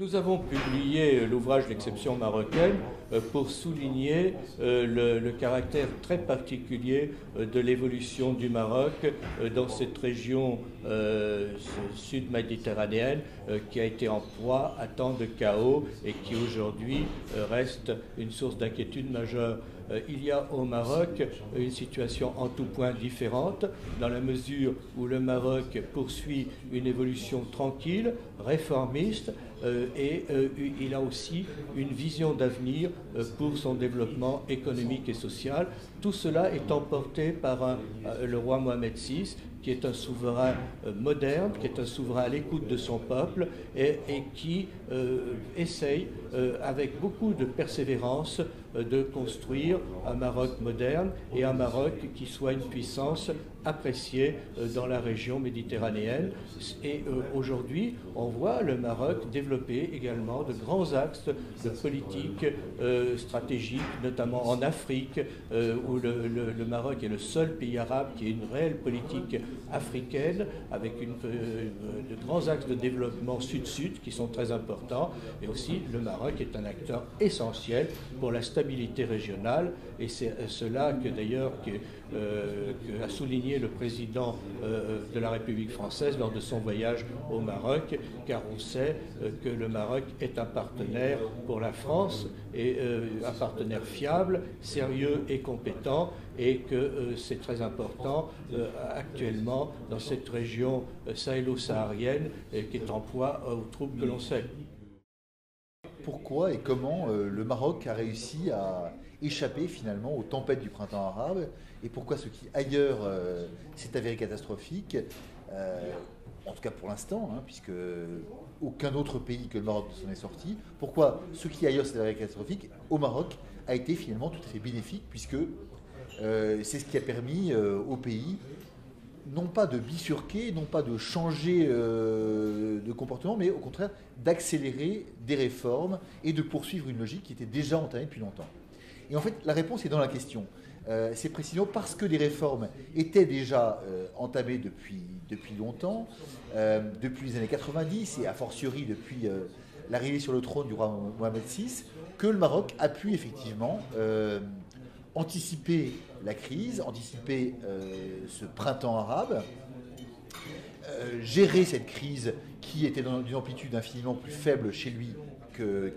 Nous avons publié l'ouvrage L'exception marocaine pour souligner le caractère très particulier de l'évolution du Maroc dans cette région sud-méditerranéenne qui a été en proie à tant de chaos et qui aujourd'hui reste une source d'inquiétude majeure. Il y a au Maroc une situation en tout point différente, dans la mesure où le Maroc poursuit une évolution tranquille, réformiste, et il a aussi une vision d'avenir pour son développement économique et social. Tout cela est emporté par le roi Mohamed VI, qui est un souverain moderne, qui est un souverain à l'écoute de son peuple et qui essaye, avec beaucoup de persévérance, de construire un Maroc moderne et un Maroc qui soit une puissance appréciée dans la région méditerranéenne. Et aujourd'hui, on voit le Maroc développer également de grands axes de politique stratégique, notamment en Afrique, où le Maroc est le seul pays arabe qui a une réelle politique africaine, avec de grands axes de développement sud-sud qui sont très importants. Et aussi, le Maroc est un acteur essentiel pour la stabilité régionale. Et c'est cela que d'ailleurs a souligné le président de la République française lors de son voyage au Maroc, car on sait que le Maroc est un partenaire pour la France, et un partenaire fiable, sérieux et compétent, et que c'est très important actuellement dans cette région sahélo-saharienne qui est en proie aux troubles que l'on sait. Pourquoi et comment le Maroc a réussi à échapper finalement aux tempêtes du printemps arabe, et pourquoi ce qui ailleurs s'est avéré catastrophique, en tout cas pour l'instant, puisque aucun autre pays que le Maroc ne s'en est sorti, pourquoi ce qui ailleurs s'est avéré catastrophique au Maroc a été finalement tout à fait bénéfique, puisque c'est ce qui a permis au pays non pas de bifurquer, non pas de changer de comportement, mais au contraire d'accélérer des réformes et de poursuivre une logique qui était déjà entamée depuis longtemps. Et en fait, la réponse est dans la question. C'est précisément parce que les réformes étaient déjà entamées depuis longtemps, depuis les années 90 et a fortiori depuis l'arrivée sur le trône du roi Mohamed VI, que le Maroc a pu effectivement anticiper la crise, anticiper ce printemps arabe, gérer cette crise qui était d'une amplitude infiniment plus faible chez lui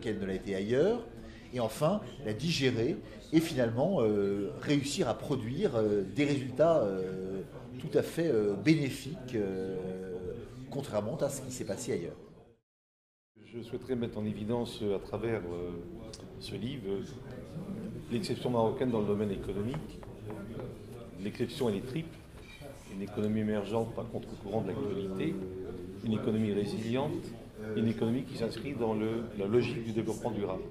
qu'elle ne l'a été ailleurs, et enfin la digérer et finalement réussir à produire des résultats tout à fait bénéfiques, contrairement à ce qui s'est passé ailleurs. Je souhaiterais mettre en évidence à travers ce livre l'exception marocaine dans le domaine économique. L'exception, elle est triple. Une économie émergente par contre-courant de l'actualité, une économie résiliente, une économie qui s'inscrit dans la logique du développement durable.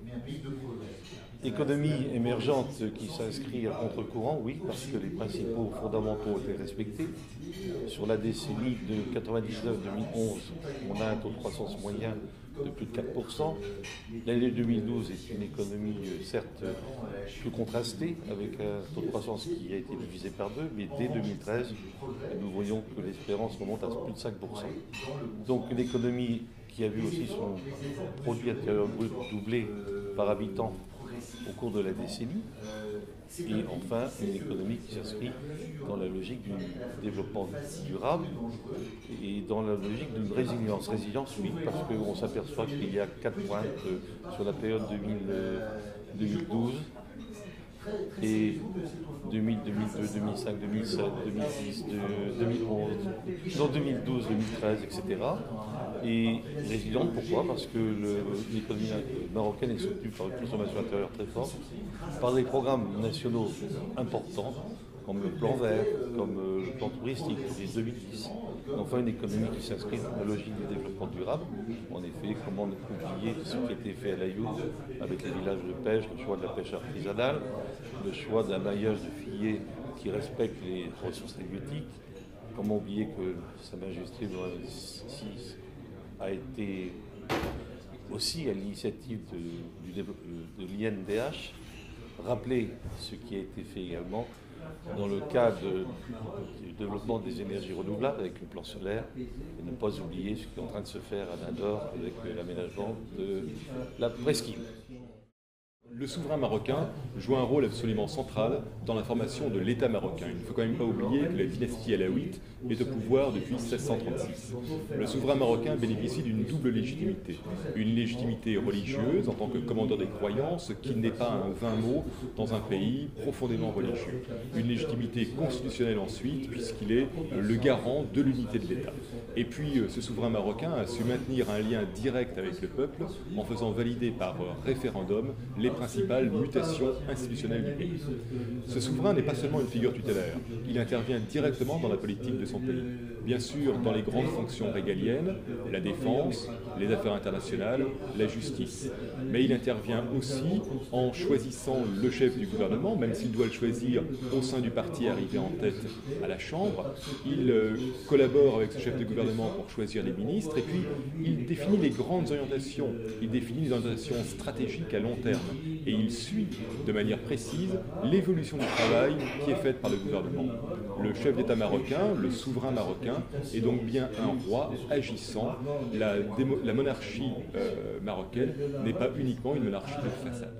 Économie émergente qui s'inscrit à contre-courant, oui, parce que les principaux fondamentaux ont été respectés. Sur la décennie de 99-2011, on a un taux de croissance moyen de plus de 4%. L'année 2012 est une économie certes plus contrastée, avec un taux de croissance qui a été divisé par deux, mais dès 2013, nous voyons que l'espérance remonte à plus de 5%. Donc une économie qui a vu aussi son produit intérieur brut doubler par habitant au cours de la décennie, et enfin une économie qui s'inscrit dans la logique du développement durable et dans la logique d'une résilience. Résilience, oui, parce qu'on s'aperçoit qu'il y a 4 pointes sur la période 2012 et 2000, 2002, 2005, 2007, 2010, 2011, non 2012, 2013, etc. Et résiliente, pourquoi? Parce que l'économie marocaine est soutenue par une consommation intérieure très forte, par des programmes nationaux importants, comme le plan vert, comme le plan touristique, les 2010. Enfin, une économie qui s'inscrit dans la logique du développement durable. En effet, comment ne pas oublier ce qui a été fait à l'Aïoud avec les villages de pêche, le choix de la pêche artisanale, le choix d'un maillage de filières qui respecte les ressources halieutiques. Comment oublier que Sa Majesté Mohamed VI a été aussi à l'initiative de l'INDH, rappeler ce qui a été fait également dans le cadre du développement des énergies renouvelables avec le plan solaire, et ne pas oublier ce qui est en train de se faire à Nador avec l'aménagement de la presqu'île. Le souverain marocain joue un rôle absolument central dans la formation de l'État marocain. Il ne faut quand même pas oublier que la dynastie alaouite est au pouvoir depuis 1636. Le souverain marocain bénéficie d'une double légitimité. Une légitimité religieuse en tant que commandeur des croyants, ce qui n'est pas un vain mot dans un pays profondément religieux. Une légitimité constitutionnelle ensuite, puisqu'il est le garant de l'unité de l'État. Et puis ce souverain marocain a su maintenir un lien direct avec le peuple en faisant valider par référendum les principales mutations institutionnelles du pays. Ce souverain n'est pas seulement une figure tutélaire, il intervient directement dans la politique de son pays. Bien sûr, dans les grandes fonctions régaliennes, la défense, les affaires internationales, la justice. Mais il intervient aussi en choisissant le chef du gouvernement, même s'il doit le choisir au sein du parti arrivé en tête à la Chambre. Il collabore avec ce chef de gouvernement pour choisir les ministres, et puis il définit les grandes orientations. Il définit les orientations stratégiques à long terme. Et il suit de manière précise l'évolution du travail qui est faite par le gouvernement. Le chef d'État marocain, le souverain marocain, est donc bien un roi agissant. La monarchie marocaine n'est pas uniquement une monarchie de façade.